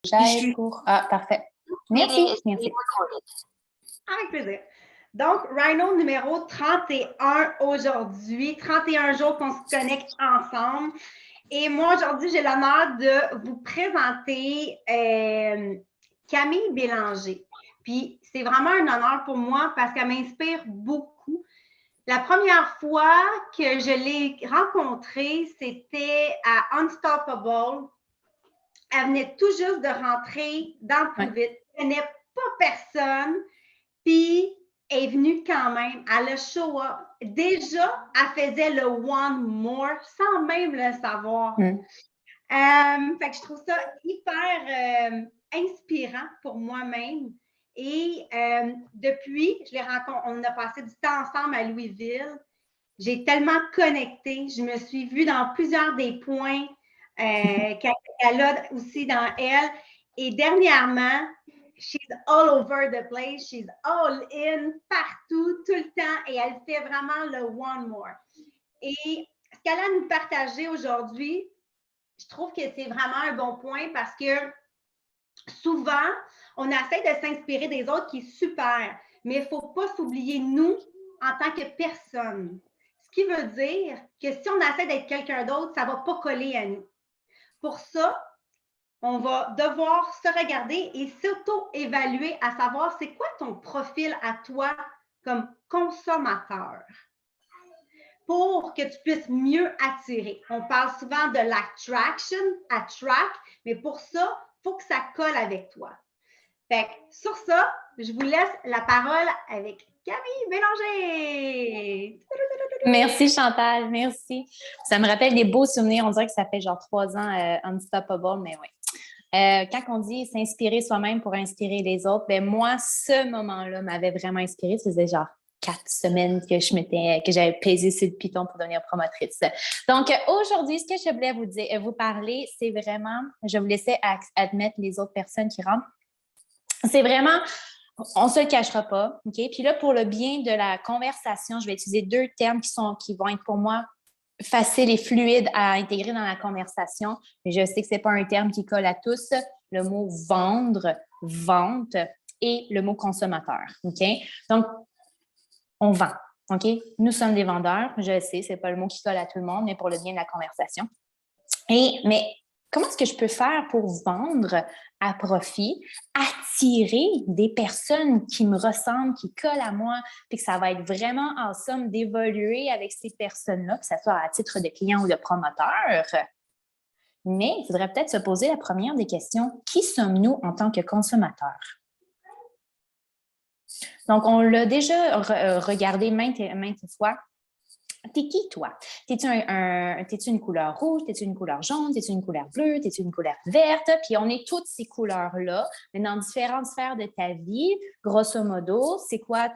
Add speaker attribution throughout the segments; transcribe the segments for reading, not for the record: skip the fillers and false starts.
Speaker 1: Puis je
Speaker 2: J'aille
Speaker 1: suis
Speaker 2: pour... Ah, parfait.
Speaker 3: Meeting
Speaker 2: Merci,
Speaker 3: is being
Speaker 2: merci.
Speaker 3: recorded.
Speaker 1: avec plaisir. Donc, Rhino numéro 31 aujourd'hui, 31 jours qu'on se connecte ensemble. Et moi, aujourd'hui, j'ai l'honneur de vous présenter Camille Bélanger. Puis, c'est vraiment un honneur pour moi parce qu'elle m'inspire beaucoup. La première fois que je l'ai rencontrée, c'était à Unstoppable. Elle venait tout juste de rentrer dans le Plus Vite. Elle n'est pas personne. Puis, elle est venue quand même. Elle a show up. Déjà, elle faisait le one more sans même le savoir. Fait que je trouve ça hyper inspirant pour moi-même. Et depuis, on a passé du temps ensemble à Louisville. J'ai tellement connecté. Je me suis vue dans plusieurs des points qu'elle a aussi dans elle. Et dernièrement, she's all over the place. She's all in, partout, tout le temps. Et elle fait vraiment le one more. Et ce qu'elle a à nous partager aujourd'hui, je trouve que c'est vraiment un bon point parce que souvent, on essaie de s'inspirer des autres qui est super, mais il ne faut pas s'oublier nous en tant que personne. Ce qui veut dire que si on essaie d'être quelqu'un d'autre, ça ne va pas coller à nous. Pour ça, on va devoir se regarder et s'auto-évaluer à savoir c'est quoi ton profil à toi comme consommateur pour que tu puisses mieux attirer. On parle souvent de l'attraction, attract, mais pour ça, il faut que ça colle avec toi. Fait que sur ça, je vous laisse la parole avec Camille Bélanger.
Speaker 2: Merci Chantal, merci. Ça me rappelle des beaux souvenirs. On dirait que ça fait genre 3 ans Unstoppable, mais oui. Quand on dit s'inspirer soi-même pour inspirer les autres, ben moi, ce moment-là m'avait vraiment inspirée. Ça faisait genre 4 semaines que j'avais pesé sur le piton pour devenir promotrice. Donc, aujourd'hui, ce que je voulais vous parler, c'est vraiment, je vais vous laisser admettre les autres personnes qui rentrent. C'est vraiment, on ne se le cachera pas, OK? Puis là, pour le bien de la conversation, je vais utiliser 2 termes qui vont être pour moi faciles et fluides à intégrer dans la conversation. Mais je sais que ce n'est pas un terme qui colle à tous. Le mot vendre, vente et le mot consommateur, OK? Donc, on vend, OK? Nous sommes des vendeurs. Je sais, ce n'est pas le mot qui colle à tout le monde, mais pour le bien de la conversation. Mais comment est-ce que je peux faire pour vendre à profit, attirer des personnes qui me ressemblent, qui collent à moi, puis que ça va être vraiment en somme d'évoluer avec ces personnes-là, que ce soit à titre de client ou de promoteur? Mais il faudrait peut-être se poser la première des questions. Qui sommes-nous en tant que consommateurs? Donc, on l'a déjà regardé maintes fois. T'es qui, toi? T'es-tu une couleur rouge? T'es-tu une couleur jaune? T'es-tu une couleur bleue? T'es-tu une couleur verte? Puis on est toutes ces couleurs-là, mais dans différentes sphères de ta vie. Grosso modo, c'est quoi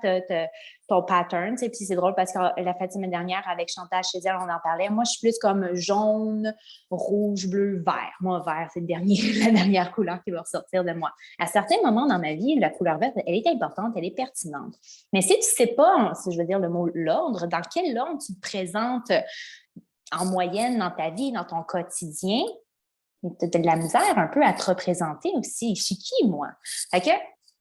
Speaker 2: ton pattern? Puis c'est drôle parce que la fin de semaine dernière, avec Chantal chez elle, on en parlait. Moi, je suis plus comme jaune, rouge, bleu, vert. Moi, vert, c'est la dernière couleur qui va ressortir de moi. À certains moments dans ma vie, la couleur verte, elle est importante, elle est pertinente. Mais si tu ne sais pas, si je veux dire le mot l'ordre, dans quel ordre tu te présentes en moyenne dans ta vie, dans ton quotidien, tu as de la misère un peu à te représenter aussi. Je suis qui, moi? Fait que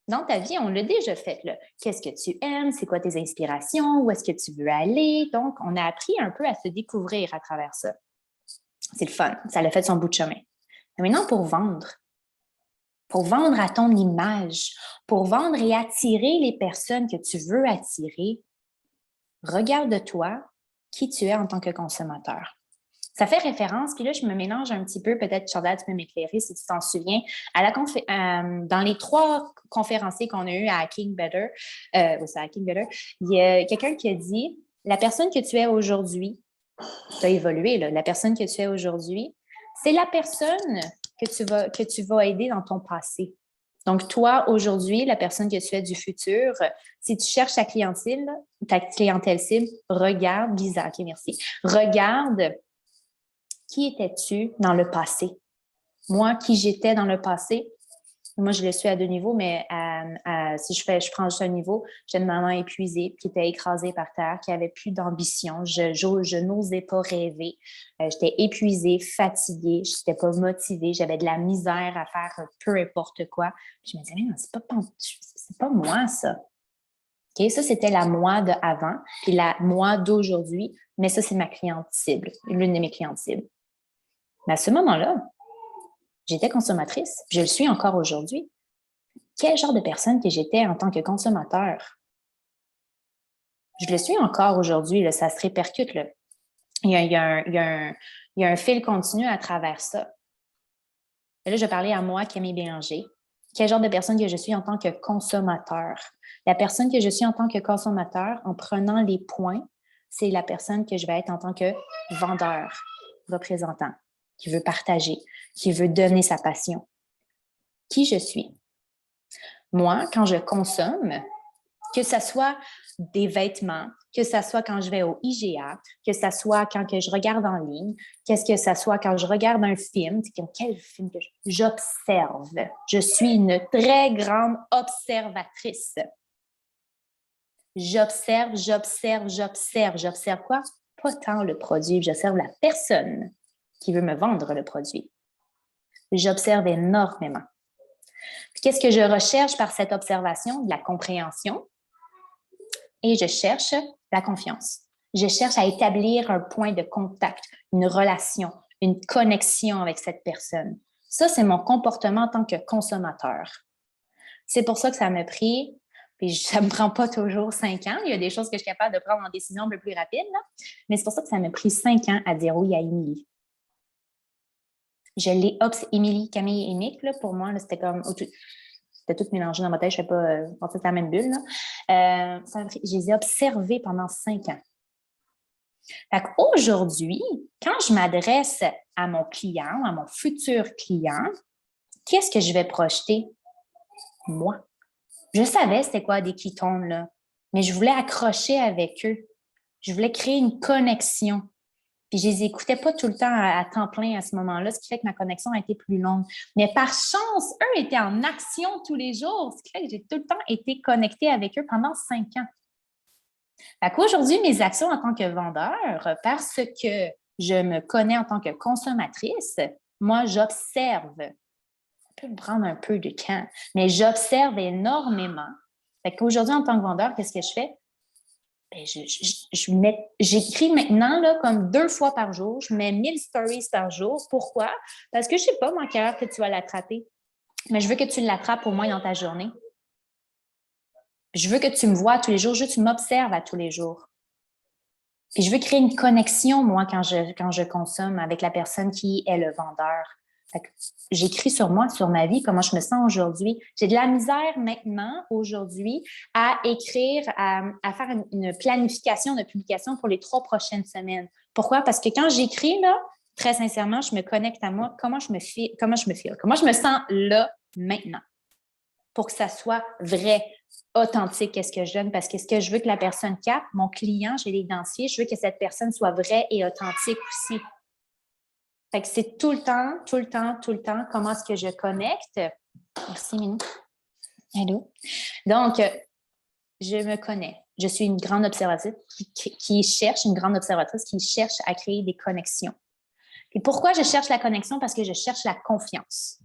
Speaker 2: dans ta vie, on l'a déjà fait, là. Qu'est-ce que tu aimes? C'est quoi tes inspirations? Où est-ce que tu veux aller? Donc, on a appris un peu à se découvrir à travers ça. C'est le fun. Ça l'a fait son bout de chemin. Mais maintenant, pour vendre à ton image, pour vendre et attirer les personnes que tu veux attirer, regarde-toi qui tu es en tant que consommateur. Ça fait référence, puis là, je me mélange un petit peu, peut-être, Chantal, tu peux m'éclairer si tu t'en souviens, dans les 3 conférenciers qu'on a eus à Hacking Better, il y a quelqu'un qui a dit « La personne que tu es aujourd'hui, tu as évolué, là, la personne que tu es aujourd'hui, c'est la personne que tu vas aider dans ton passé. » Donc, aujourd'hui, la personne que tu es du futur, si tu cherches ta clientèle cible, regarde, Lisa, OK, merci. Regarde qui étais-tu dans le passé. Moi, qui j'étais dans le passé, Moi, je le suis à 2 niveaux, mais si je prends juste un niveau, j'ai une maman épuisée, qui était écrasée par terre, qui avait plus d'ambition. Je n'osais pas rêver. J'étais épuisée, fatiguée, je n'étais pas motivée, j'avais de la misère à faire peu importe quoi. Puis je me disais, mais non, c'est pas moi, ça. OK, ça, c'était la moi d'avant, puis la moi d'aujourd'hui, mais ça, c'est ma cliente cible, l'une de mes clientes cibles. Mais à ce moment-là, j'étais consommatrice, je le suis encore aujourd'hui. Quel genre de personne que j'étais en tant que consommateur? Je le suis encore aujourd'hui, ça se répercute. Là. Il y a un fil continu à travers ça. Et là, je parlais à moi, Camille Bélanger. Quel genre de personne que je suis en tant que consommateur? La personne que je suis en tant que consommateur, en prenant les points, c'est la personne que je vais être en tant que vendeur, représentant, qui veut partager, qui veut donner sa passion. Qui je suis? Moi, quand je consomme, que ce soit des vêtements, que ce soit quand je vais au IGA, que ce soit quand que je regarde en ligne, qu'est-ce que ce soit quand je regarde un film, c'est comme quel film que j'observe. Je suis une très grande observatrice. J'observe. J'observe quoi? Pas tant le produit, j'observe la personne qui veut me vendre le produit. J'observe énormément. Qu'est-ce que je recherche par cette observation? De la compréhension. Et je cherche la confiance. Je cherche à établir un point de contact, une relation, une connexion avec cette personne. Ça, c'est mon comportement en tant que consommateur. C'est pour ça que ça m'a pris, puis ça ne me prend pas toujours 5 ans. Il y a des choses que je suis capable de prendre en décision un peu plus rapide, là. Mais c'est pour ça que ça m'a pris 5 ans à dire oui à Émilie. Je l'ai Émilie, Camille et Nick, là, pour moi, là, c'était comme... C'était tout mélangé dans ma tête, je ne sais pas, c'est la même bulle. Là. Je les ai observés pendant 5 ans. Fait qu'aujourd'hui, quand je m'adresse à mon client, à mon futur client, qu'est-ce que je vais projeter? Moi. Je savais c'était quoi des ketones, là, mais je voulais accrocher avec eux. Je voulais créer une connexion. Puis je les écoutais pas tout le temps à temps plein à ce moment-là, ce qui fait que ma connexion a été plus longue. Mais par chance, eux étaient en action tous les jours, ce qui fait que j'ai tout le temps été connectée avec eux pendant 5 ans. Fait qu'aujourd'hui, mes actions en tant que vendeur, parce que je me connais en tant que consommatrice, moi, j'observe. Ça peut me prendre un peu de temps, mais j'observe énormément. Fait qu'aujourd'hui, en tant que vendeur, qu'est-ce que je fais? Ben, j'écris maintenant là, comme 2 fois par jour. Je mets 1000 stories par jour. Pourquoi? Parce que je ne sais pas, moi, quelle heure que tu vas l'attraper. Mais je veux que tu l'attrapes au moins dans ta journée. Je veux que tu me vois tous les jours. Je veux que tu m'observes à tous les jours. Puis je veux créer une connexion, moi, quand je consomme avec la personne qui est le vendeur. J'écris sur moi, sur ma vie, comment je me sens aujourd'hui. J'ai de la misère maintenant, aujourd'hui, à écrire, à faire une planification de publication pour les 3 prochaines semaines. Pourquoi? Parce que quand j'écris, là, très sincèrement, je me connecte à moi, comment je me sens là, maintenant, pour que ça soit vrai, authentique, qu'est-ce que je donne, parce que ce que je veux que la personne capte, mon client, je l'ai identifié, je veux que cette personne soit vraie et authentique aussi. Fait que c'est tout le temps, comment est-ce que je connecte. Merci, Minou. Allô? Donc, je me connais. Je suis une grande observatrice qui cherche à créer des connexions. Et pourquoi je cherche la connexion? Parce que je cherche la confiance.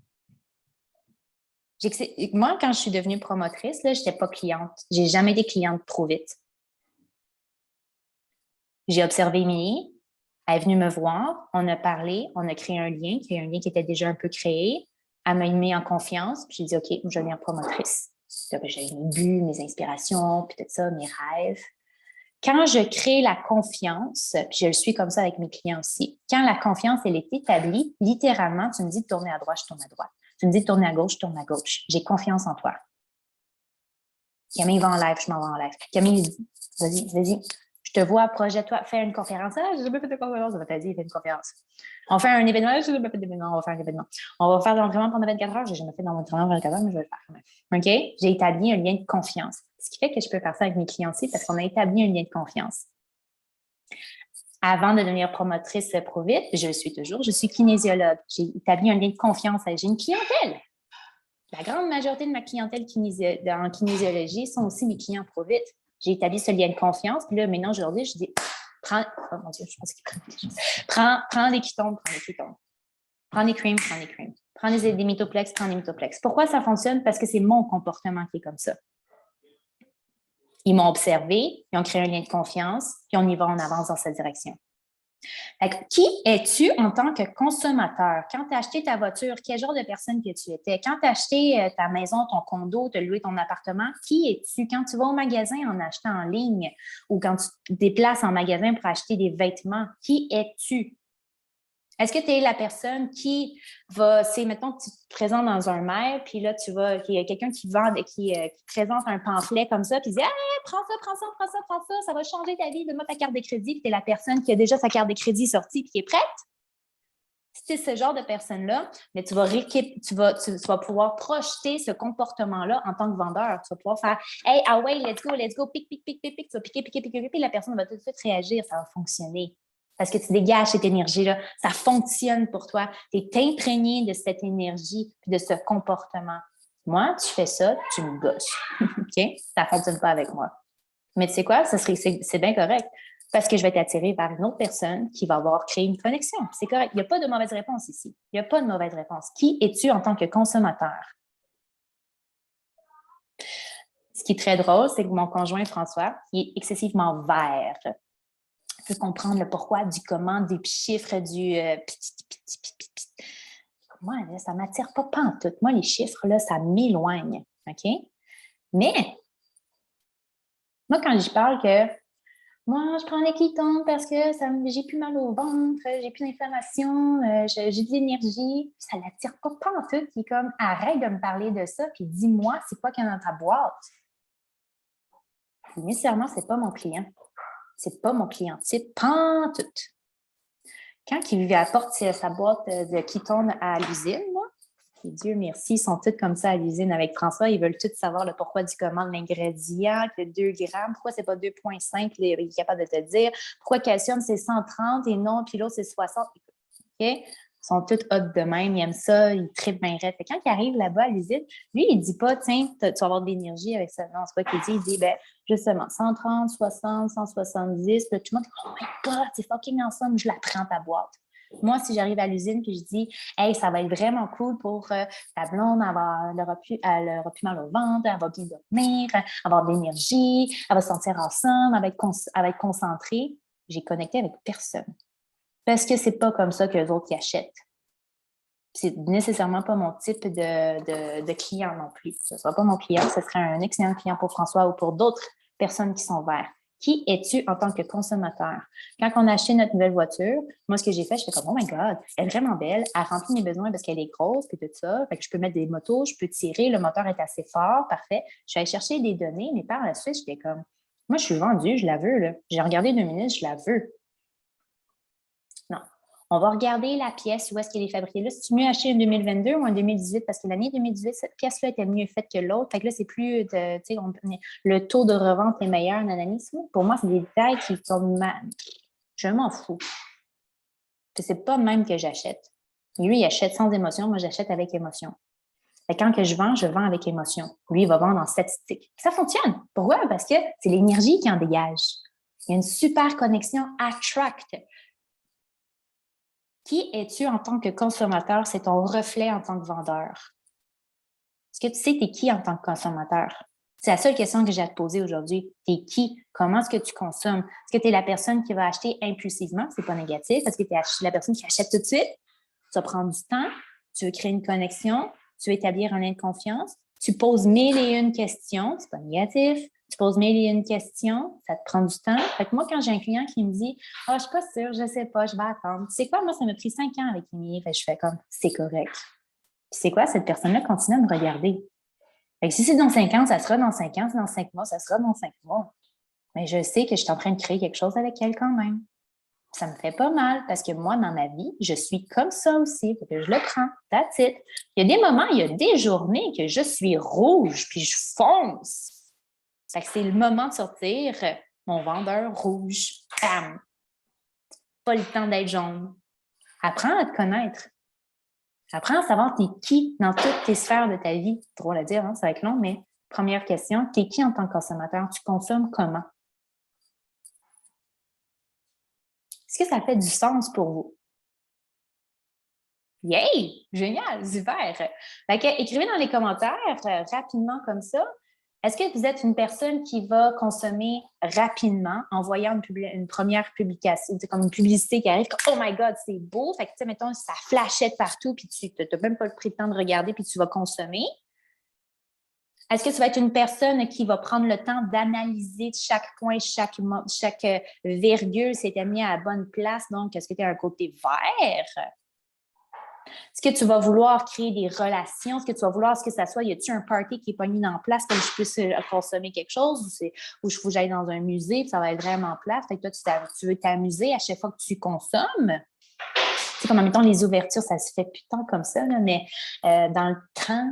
Speaker 2: Moi, quand je suis devenue promotrice, je n'étais pas cliente. Je n'ai jamais été cliente trop vite. J'ai observé Émilie. Elle est venue me voir, on a parlé, on a créé un lien qui était déjà un peu créé. Elle m'a mis en confiance, puis j'ai dit, OK, je deviens promotrice. J'avais mes buts, mes inspirations, puis tout ça, mes rêves. Quand je crée la confiance, puis je le suis comme ça avec mes clients aussi, quand la confiance, elle est établie, littéralement, tu me dis de tourner à droite, je tourne à droite. Tu me dis de tourner à gauche, je tourne à gauche. J'ai confiance en toi. Camille va en live, je m'en vais en live. Camille dit, vas-y. Je te vois, projette-toi, fais une conférence. Ah, j'ai jamais fait de conférence. On va dit, fais une conférence. On fait un événement. J'ai jamais fait d'événement. On va faire un événement. On va faire de l'entraînement pendant 24 heures. J'ai jamais fait d'entraînement pendant 24 heures, mais je vais le faire quand même. OK? J'ai établi un lien de confiance. Ce qui fait que je peux faire ça avec mes clients aussi parce qu'on a établi un lien de confiance. Avant de devenir promotrice ProVite, je le suis toujours, je suis kinésiologue. J'ai établi un lien de confiance. J'ai une clientèle. La grande majorité de ma clientèle en kinésiologie sont aussi mes clients pro vite. J'ai établi ce lien de confiance. Puis là, maintenant, aujourd'hui, je dis, oh mon Dieu, je pense qu'il prend des ketones, prends des ketones. Prends des creams, prends des creams. Prends des Mitoplex, prends des Mitoplex. Pourquoi ça fonctionne? Parce que c'est mon comportement qui est comme ça. Ils m'ont observé, ils ont créé un lien de confiance, puis on y va, on avance dans cette direction. Qui es-tu en tant que consommateur? Quand tu as acheté ta voiture, quel genre de personne que tu étais? Quand tu as acheté ta maison, ton condo, tu as loué ton appartement, qui es-tu? Quand tu vas au magasin en achetant en ligne ou quand tu te déplaces en magasin pour acheter des vêtements, qui es-tu? Est-ce que tu es la personne qui va, mettons que tu te présentes dans un mail, puis là, il y a quelqu'un qui vend, qui présente un pamphlet comme ça, puis il dit « Hey, prends ça, ça va changer ta vie, donne-moi ta carte de crédit. » Puis tu es la personne qui a déjà sa carte de crédit sortie puis qui est prête. Si tu es ce genre de personne-là, mais tu vas pouvoir projeter ce comportement-là en tant que vendeur. Tu vas pouvoir faire « Hey, ah ouais, let's go, pique. » Tu vas piquer, puis la personne va tout de suite réagir, ça va fonctionner. Parce que tu dégages cette énergie-là, ça fonctionne pour toi. Tu es imprégné de cette énergie et de ce comportement. Moi, tu fais ça, tu me gosses. OK? Ça ne fonctionne pas avec moi. Mais tu sais quoi? C'est bien correct. Parce que je vais t'attirer vers une autre personne qui va avoir créé une connexion. C'est correct. Il n'y a pas de mauvaise réponse ici. Il n'y a pas de mauvaise réponse. Qui es-tu en tant que consommateur? Ce qui est très drôle, c'est que mon conjoint François, il est excessivement vert. Je peux comprendre le pourquoi, du comment, des chiffres, du Moi, là, ça ne m'attire pas pantoute. Moi, les chiffres, là, ça m'éloigne. OK? Mais, moi, quand je parle que moi, je prends les ketones parce que j'ai plus mal au ventre, j'ai plus d'inflammation, j'ai de l'énergie, ça ne l'attire pas pantoute. Il est comme, arrête de me parler de ça, puis dis-moi, c'est quoi qu'il y a dans ta boîte? Puis, nécessairement, ce n'est pas mon client. C'est pas mon client type, pantoute. Quand il apporte sa boîte de ketones à l'usine, et Dieu merci, ils sont tous comme ça à l'usine avec François, ils veulent tous savoir le pourquoi du comment de l'ingrédient, que 2 grammes, pourquoi c'est pas 2,5, il est capable de te dire, pourquoi calcium c'est 130 et non, puis l'autre c'est 60. OK? Ils sont tous hot de même, ils aiment ça, ils trippent bien raide. Quand il arrive là-bas à l'usine, lui, il ne dit pas, tiens, tu vas avoir de l'énergie avec ça. Non, c'est pas qu'il dit, il dit, justement, 130, 60, 170. Puis tout le monde dit, oh my God, c'est fucking ensemble, je la prends ta boîte. Moi, si j'arrive à l'usine et je dis, hey, ça va être vraiment cool pour ta blonde, elle aura plus mal au ventre, elle va bien dormir, elle va avoir de l'énergie, elle va se sentir ensemble, elle va être concentrée. J'ai connecté avec personne. Parce que c'est pas comme ça que les autres y achètent. C'est nécessairement pas mon type de client non plus. Ce ne sera pas mon client, ce serait un excellent client pour François ou pour d'autres personnes qui sont vertes. Qui es-tu en tant que consommateur? Quand on a acheté notre nouvelle voiture, moi, ce que j'ai fait, je fais comme, oh my God, elle est vraiment belle, elle remplit mes besoins parce qu'elle est grosse, puis tout ça. Fait que je peux mettre des motos, je peux tirer, le moteur est assez fort, parfait. Je suis allée chercher des données, mais par la suite, j'étais comme, moi, je suis vendue, je la veux, là. J'ai regardé 2 minutes, je la veux. Non. On va regarder la pièce, où est-ce qu'elle est fabriquée. Là, c'est mieux acheter en 2022 ou en 2018 parce que l'année 2018, cette pièce-là était mieux faite que l'autre. Fait que là, c'est plus le taux de revente est meilleur, nanani. Pour moi, c'est des détails qui sont je m'en fous. C'est pas même que j'achète. Lui, il achète sans émotion, moi, j'achète avec émotion. Fait que quand que je vends avec émotion. Lui, il va vendre en statistique. Ça fonctionne. Pourquoi? Parce que c'est l'énergie qui en dégage. Il y a une super connexion attract. Qui es-tu en tant que consommateur? C'est ton reflet en tant que vendeur. Est-ce que tu sais t'es qui en tant que consommateur? C'est la seule question que j'ai à te poser aujourd'hui. T'es qui? Comment est-ce que tu consommes? Est-ce que tu es la personne qui va acheter impulsivement? C'est pas négatif. Est-ce que tu es la personne qui achète tout de suite? Tu vas prendre du temps. Tu veux créer une connexion. Tu veux établir un lien de confiance. Tu poses 1001 questions. C'est pas négatif. Tu poses 1001 questions, ça te prend du temps. Fait que moi, quand j'ai un client qui me dit « Ah, je suis pas sûre, je sais pas, je vais attendre. » Tu sais quoi, moi, ça m'a pris 5 ans avec Émilie. Fait que je fais comme « C'est correct. » Puis c'est quoi, cette personne-là continue à me regarder. Fait que si c'est dans 5 ans, ça sera dans 5 ans. Si c'est dans 5 mois, ça sera dans 5 mois. Mais je sais que je suis en train de créer quelque chose avec elle quand même. Ça me fait pas mal parce que moi, dans ma vie, je suis comme ça aussi. Fait que je le prends. That's it. Il y a des moments, il y a des journées que je suis rouge puis je fonce. Fait que c'est le moment de sortir mon vendeur rouge. Bam! Pas le temps d'être jaune. Apprends à te connaître. Apprends à savoir t'es qui dans toutes tes sphères de ta vie. Drôle à dire, hein? Ça va être long, mais première question, t'es qui en tant que consommateur? Tu consommes comment? Est-ce que ça fait du sens pour vous? Yay! Génial! Super! Fait que, écrivez dans les commentaires rapidement comme ça. Est-ce que vous êtes une personne qui va consommer rapidement en voyant une première publication, comme une publicité qui arrive, comme « Oh my God, c'est beau! » Fait que, tu sais, mettons, ça flashette partout, puis tu n'as même pas pris le temps de regarder, puis tu vas consommer. Est-ce que tu vas être une personne qui va prendre le temps d'analyser chaque point, chaque virgule, c'était mis à la bonne place? Donc, est-ce que tu as un côté vert? Est-ce que tu vas vouloir créer des relations? Est-ce que tu vas vouloir que ça soit, y a-t-il un party qui est pas mis en place pour que je puisse consommer quelque chose? Ou je faut que j'aille dans un musée, puis ça va être vraiment plat. Fait que toi, tu veux t'amuser à chaque fois que tu consommes. C'est comme, mettons, les ouvertures, ça se fait plus tant comme ça, là, mais dans le temps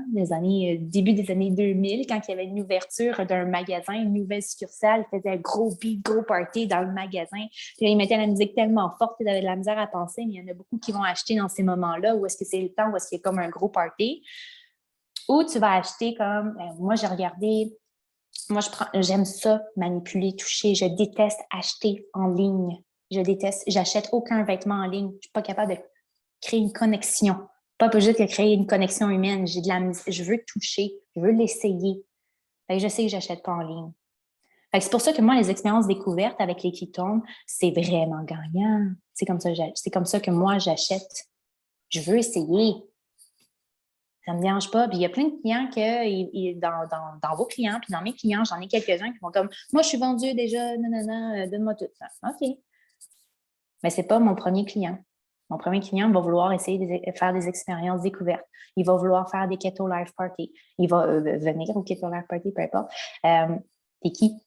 Speaker 2: début des années 2000, quand il y avait une ouverture d'un magasin, une nouvelle succursale, ils faisaient un gros beat, gros party dans le magasin. Puis là, ils mettaient la musique tellement forte qu'ils avaient de la misère à penser, mais il y en a beaucoup qui vont acheter dans ces moments-là où est-ce que c'est le temps, où est-ce qu'il y a comme un gros party. Ou tu vas acheter comme, moi, j'ai regardé, j'aime ça, manipuler, toucher, je déteste acheter en ligne. J'achète aucun vêtement en ligne. Je ne suis pas capable de créer une connexion. Pas juste de créer une connexion humaine. Je veux toucher, je veux l'essayer. Fait que je sais que je n'achète pas en ligne. Fait que c'est pour ça que moi, les expériences découvertes avec les ketones, c'est vraiment gagnant. C'est comme ça que moi, j'achète. Je veux essayer. Ça ne me dérange pas. Puis il y a plein de clients dans vos clients, puis dans mes clients, j'en ai quelques-uns qui font comme « Moi, je suis vendue déjà, non, donne-moi tout ça. » OK. Mais ce n'est pas mon premier client. Mon premier client va vouloir essayer de faire des expériences découvertes. Il va vouloir faire des Keto Life Party. Il va venir au Keto Life Party, peu importe. T'es qui?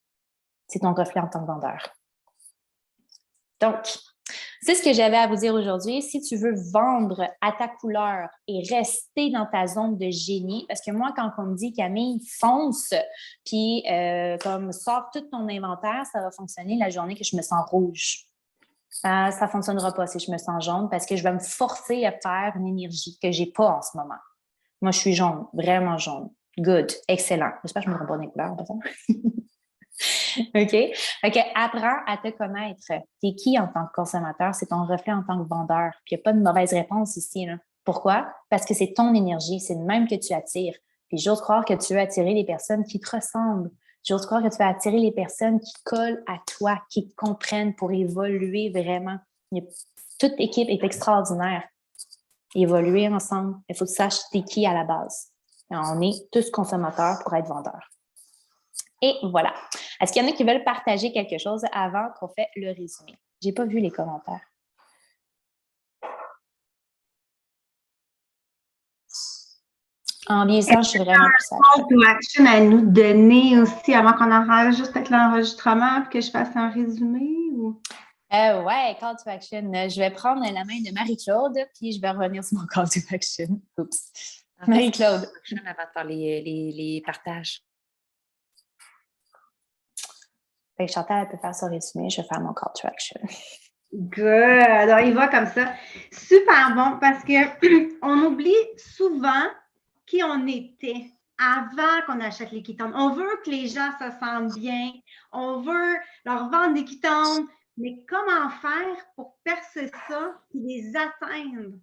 Speaker 2: C'est ton reflet en tant que vendeur. Donc, c'est ce que j'avais à vous dire aujourd'hui. Si tu veux vendre à ta couleur et rester dans ta zone de génie, parce que moi, quand on me dit Camille, fonce, puis comme sors tout ton inventaire, ça va fonctionner la journée que je me sens rouge. Ça ne fonctionnera pas si je me sens jaune parce que je vais me forcer à faire une énergie que je n'ai pas en ce moment. Moi, je suis jaune, vraiment jaune. Good, excellent. J'espère que je ne me trompe pas des couleurs, OK? OK, apprends à te connaître. T'es qui en tant que consommateur? C'est ton reflet en tant que vendeur. Puis il n'y a pas de mauvaise réponse ici, là. Pourquoi? Parce que c'est ton énergie, c'est le même que tu attires. Puis j'ose croire que tu veux attirer les personnes qui te ressemblent. J'ose croire que tu vas attirer les personnes qui collent à toi, qui te comprennent pour évoluer vraiment. Toute équipe est extraordinaire. Évoluer ensemble. Il faut que tu saches t'es qui à la base. On est tous consommateurs pour être vendeurs. Et voilà. Est-ce qu'il y en a qui veulent partager quelque chose avant qu'on fait le résumé? Je n'ai pas vu les commentaires. En vieillissant, je suis vraiment plus sage.
Speaker 1: Call to action à nous donner aussi avant qu'on enregistre peut-être l'enregistrement et que je fasse un résumé? Ou...
Speaker 2: Ouais, call to action. Je vais prendre la main de Marie-Claude puis je vais revenir sur mon call to action. Oups. Marie-Claude.
Speaker 3: Avant de faire les partages.
Speaker 2: Fait que Chantal, elle peut faire son résumé. Je vais faire mon call to action.
Speaker 1: Good. Alors, il va comme ça. Super bon parce qu'on oublie souvent qui on était avant qu'on achète les ketones. On veut que les gens se sentent bien. On veut leur vendre des ketones. Mais comment faire pour percer ça et les atteindre?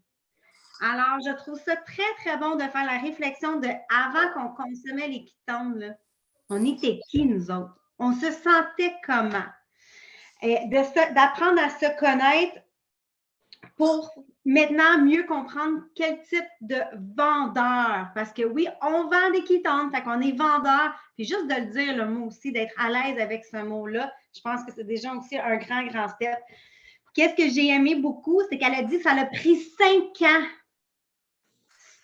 Speaker 1: Alors, je trouve ça très, très bon de faire la réflexion de avant qu'on consommait les ketones, là, on était qui, nous autres? On se sentait comment? Et d'apprendre à se connaître pour maintenant mieux comprendre quel type de vendeur. Parce que oui, on vend des ketones, fait qu'on est vendeur. Puis juste de le dire, le mot aussi, d'être à l'aise avec ce mot-là, je pense que c'est déjà aussi un grand, grand step. Qu'est-ce que j'ai aimé beaucoup, c'est qu'elle a dit que ça a pris 5 ans.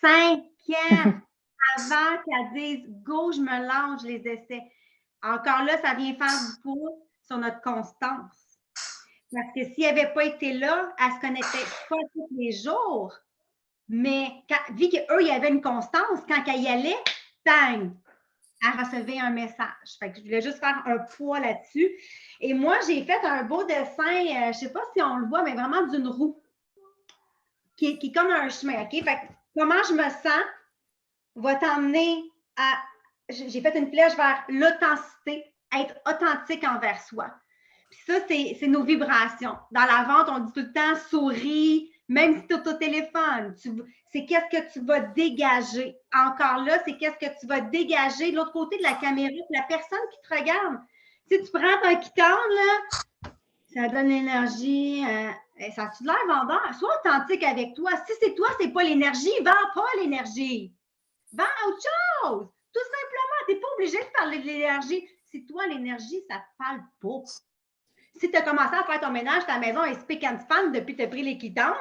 Speaker 1: 5 ans avant qu'elle dise « Go, je me lance, je les essaie ». Encore là, ça vient faire du poids sur notre constance. Parce que s'il n'avait pas été là, elle ne se connectait pas tous les jours. Mais vu qu'eux, il y avait une constance, quand elle y allait, bang, elle recevait un message. Fait que je voulais juste faire un poids là-dessus. Et moi, j'ai fait un beau dessin, je ne sais pas si on le voit, mais vraiment d'une roue qui est comme un chemin. OK? Fait que comment je me sens va t'emmener à... J'ai fait une flèche vers l'authenticité, être authentique envers soi. Puis ça, c'est nos vibrations. Dans la vente, on dit tout le temps souris, même si tu es au téléphone. C'est qu'est-ce que tu vas dégager. Encore là, c'est qu'est-ce que tu vas dégager de l'autre côté de la caméra, la personne qui te regarde. Si tu prends ton quittance, là, ça donne l'énergie. Ça a-tu de l'air vendeur? Sois authentique avec toi. Si c'est toi, c'est pas l'énergie, vends pas l'énergie. Vends autre chose. Tout simplement, tu n'es pas obligé de parler de l'énergie. Si toi, l'énergie, ça ne te parle pas. Si tu as commencé à faire ton ménage, ta maison est spick and span depuis que tu as pris les quittances,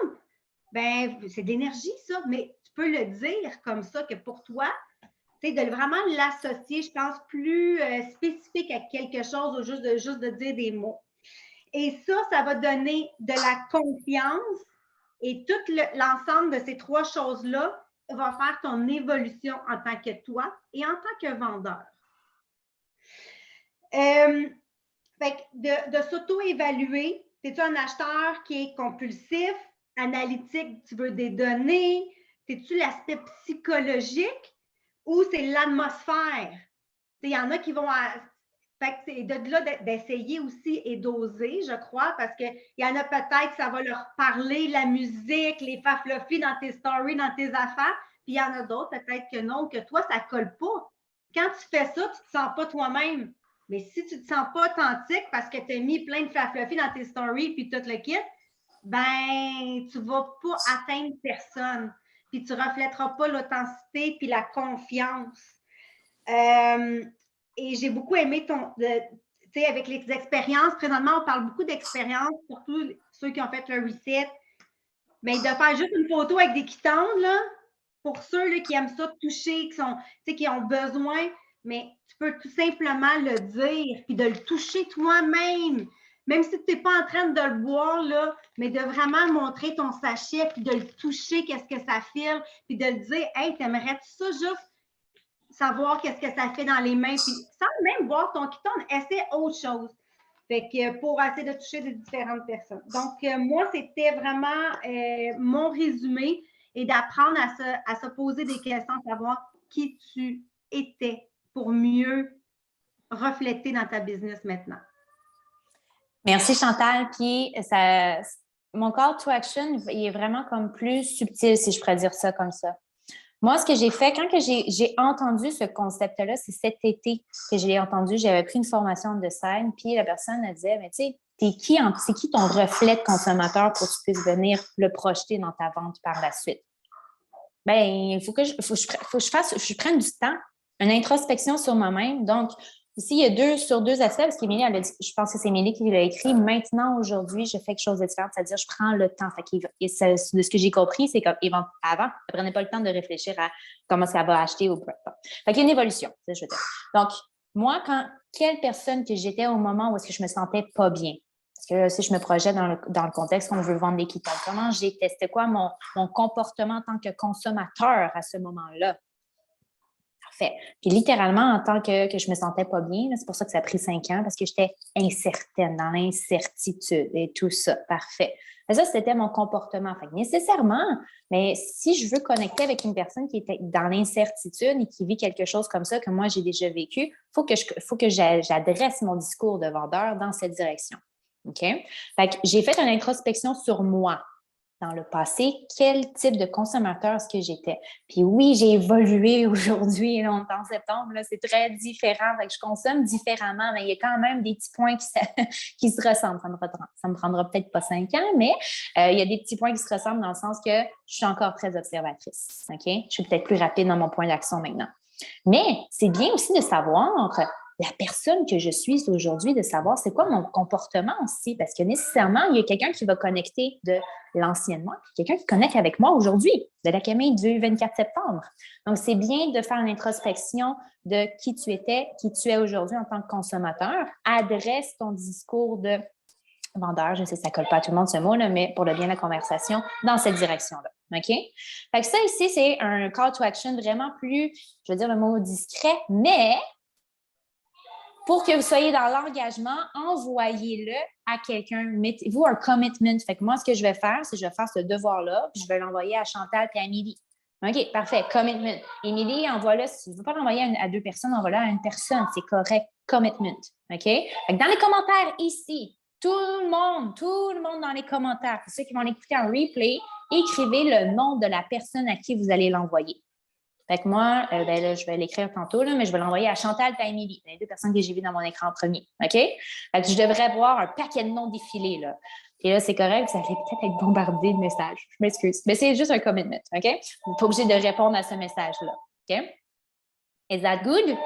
Speaker 1: ben c'est de l'énergie, ça. Mais tu peux le dire comme ça que pour toi, tu sais, de vraiment l'associer, je pense, plus spécifique à quelque chose au juste de dire des mots. Et ça va donner de la confiance et tout l'ensemble de ces trois choses-là va faire ton évolution en tant que toi et en tant que vendeur. Fait que de s'auto-évaluer, es-tu un acheteur qui est compulsif, analytique, tu veux des données? Es-tu l'aspect psychologique ou c'est l'atmosphère? Il y en a qui vont... Fait que c'est de là d'essayer aussi et d'oser, je crois, parce qu'il y en a peut-être que ça va leur parler, la musique, les faflofis dans tes stories, dans tes affaires, puis il y en a d'autres, peut-être que non, que toi, ça ne colle pas. Quand tu fais ça, tu ne te sens pas toi-même. Mais si tu ne te sens pas authentique parce que tu as mis plein de faflofis dans tes stories puis tout le kit, ben, tu ne vas pas atteindre personne. Puis tu ne reflèteras pas l'authenticité puis la confiance. Et j'ai beaucoup aimé tu sais, avec les expériences. Présentement, on parle beaucoup d'expériences, surtout ceux qui ont fait le reset. Mais de faire juste une photo avec des quittances, là, pour ceux là, qui aiment ça toucher, qui ont besoin, mais tu peux tout simplement le dire, puis de le toucher toi-même. Même si tu n'es pas en train de le boire, là, mais de vraiment montrer ton sachet, puis de le toucher, qu'est-ce que ça file, puis de le dire, hey, t'aimerais-tu ça juste savoir qu'est-ce que ça fait dans les mains, puis sans même voir ton quitton, essaie autre chose. Fait que pour essayer de toucher des différentes personnes. Donc, moi, c'était vraiment mon résumé et d'apprendre à se poser des questions, savoir qui tu étais pour mieux refléter dans ta business maintenant.
Speaker 2: Merci Chantal. Puis, mon call to action, il est vraiment comme plus subtil, si je pourrais dire ça comme ça. Moi, ce que j'ai fait, quand j'ai entendu ce concept-là, c'est cet été que je l'ai entendu. J'avais pris une formation de scène, puis la personne elle disait, mais tu sais, c'est qui ton reflet de consommateur pour que tu puisses venir le projeter dans ta vente par la suite? Bien, il faut que je prenne du temps, une introspection sur moi-même. Donc, ici, il y a sur deux aspects, parce qu'Émilie, elle a dit, je pense que c'est Émilie qui l'a écrit. Maintenant, aujourd'hui, je fais quelque chose de différent, c'est-à-dire je prends le temps. De ce que j'ai compris, c'est qu'avant, elle ne prenait pas le temps de réfléchir à comment ça va acheter ou pas. Fait qu'il y a une évolution, c'est ce que je veux dire. Donc, moi, quelle personne que j'étais au moment où est-ce que je me sentais pas bien? Parce que si je me projette dans le contexte qu'on veut vendre des quittances, comment j'ai testé quoi mon comportement en tant que consommateur à ce moment-là? Parfait. Puis littéralement, en tant que je me sentais pas bien, c'est pour ça que ça a pris 5 ans, parce que j'étais incertaine, dans l'incertitude et tout ça. Parfait. Mais ça, c'était mon comportement. Fait que nécessairement, mais si je veux connecter avec une personne qui était dans l'incertitude et qui vit quelque chose comme ça, que moi, j'ai déjà vécu, il faut que j'adresse mon discours de vendeur dans cette direction. OK? Fait que j'ai fait une introspection sur moi. Dans le passé, quel type de consommateur est-ce que j'étais? Puis oui, j'ai évolué aujourd'hui, là, on est en septembre, là, c'est très différent. Fait que je consomme différemment, mais il y a quand même des petits points qui se ressemblent. Ça me prendra peut-être pas 5 ans, mais il y a des petits points qui se ressemblent dans le sens que je suis encore très observatrice. OK? Je suis peut-être plus rapide dans mon point d'action maintenant. Mais c'est bien aussi de savoir la personne que je suis aujourd'hui, de savoir c'est quoi mon comportement aussi, parce que nécessairement, il y a quelqu'un qui va connecter de l'ancienne moi, puis quelqu'un qui connecte avec moi aujourd'hui, de la Camille du 24 septembre. Donc, c'est bien de faire une introspection de qui tu étais, qui tu es aujourd'hui en tant que consommateur. Adresse ton discours de vendeur, je sais que ça ne colle pas à tout le monde ce mot-là, mais pour le bien de la conversation, dans cette direction-là. OK? Fait que ça ici, c'est un call to action vraiment plus, je veux dire le mot discret, mais pour que vous soyez dans l'engagement, envoyez-le à quelqu'un. Mettez-vous un commitment. Fait que moi, ce que je vais faire, c'est que je vais faire ce devoir-là, puis je vais l'envoyer à Chantal et à Amélie. OK, parfait. Commitment. Émilie, envoie-le. Si tu ne veux pas l'envoyer à 2 personnes, envoie-le à une personne. C'est correct. Commitment. OK? Fait que dans les commentaires ici, tout le monde dans les commentaires, pour ceux qui vont l'écouter en replay, écrivez le nom de la personne à qui vous allez l'envoyer. Fait que moi, là, je vais l'écrire tantôt, là, mais je vais l'envoyer à Chantal et à Émilie, les 2 personnes que j'ai vues dans mon écran en premier. OK? Fait que je devrais voir un paquet de noms défiler, là. Et là, c'est correct, vous allez peut-être être bombardé de messages. Je m'excuse. Mais c'est juste un commitment, OK? Vous n'êtes pas obligé de répondre à ce message-là. OK? Is that good?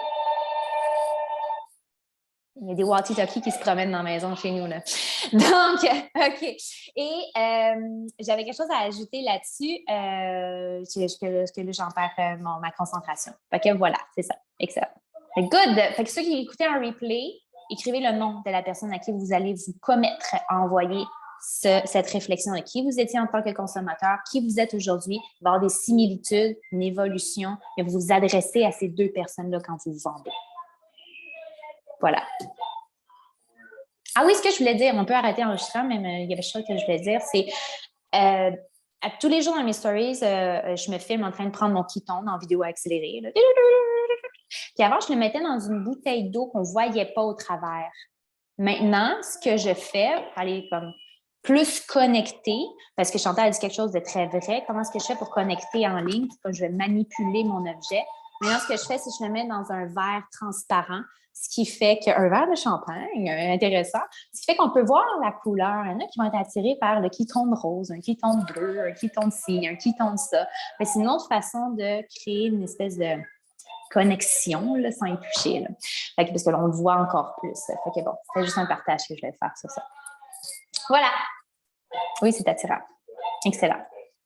Speaker 2: Il y a des walkie-talkies qui se promènent dans la maison chez nous, là. Donc, OK. Et j'avais quelque chose à ajouter là-dessus. Que là, j'en perds ma concentration. Fait que voilà, c'est ça. Excellent. Good. Fait que ceux qui écoutaient un replay, écrivez le nom de la personne à qui vous allez vous commettre à envoyer cette réflexion de qui vous étiez en tant que consommateur, qui vous êtes aujourd'hui. Il va y avoir des similitudes, une évolution, et vous vous adressez à ces 2 personnes-là quand vous vendez. Voilà. Ah oui, ce que je voulais dire, on peut arrêter l'enregistrement, mais il y avait quelque chose que je voulais dire, c'est tous les jours dans mes stories, je me filme en train de prendre mon ketone en vidéo accélérée. Là. Puis avant, je le mettais dans une bouteille d'eau qu'on ne voyait pas au travers. Maintenant, ce que je fais, pour aller comme plus connecter, parce que Chantal a dit quelque chose de très vrai, comment est-ce que je fais pour connecter en ligne, quand je vais manipuler mon objet. Maintenant, ce que je fais, c'est que je le mets dans un verre transparent, ce qui fait qu'un verre de champagne, intéressant, ce qui fait qu'on peut voir la couleur. Il y en a qui vont être attirés par le ketone rose, un ketone bleu, un ketone ci, un ketone ça. Mais c'est une autre façon de créer une espèce de connexion là, sans y toucher. Là. Fait que, parce que là, on le voit encore plus. Fait que bon, c'était juste un partage que je voulais faire sur ça. Voilà. Oui, c'est attirant. Excellent.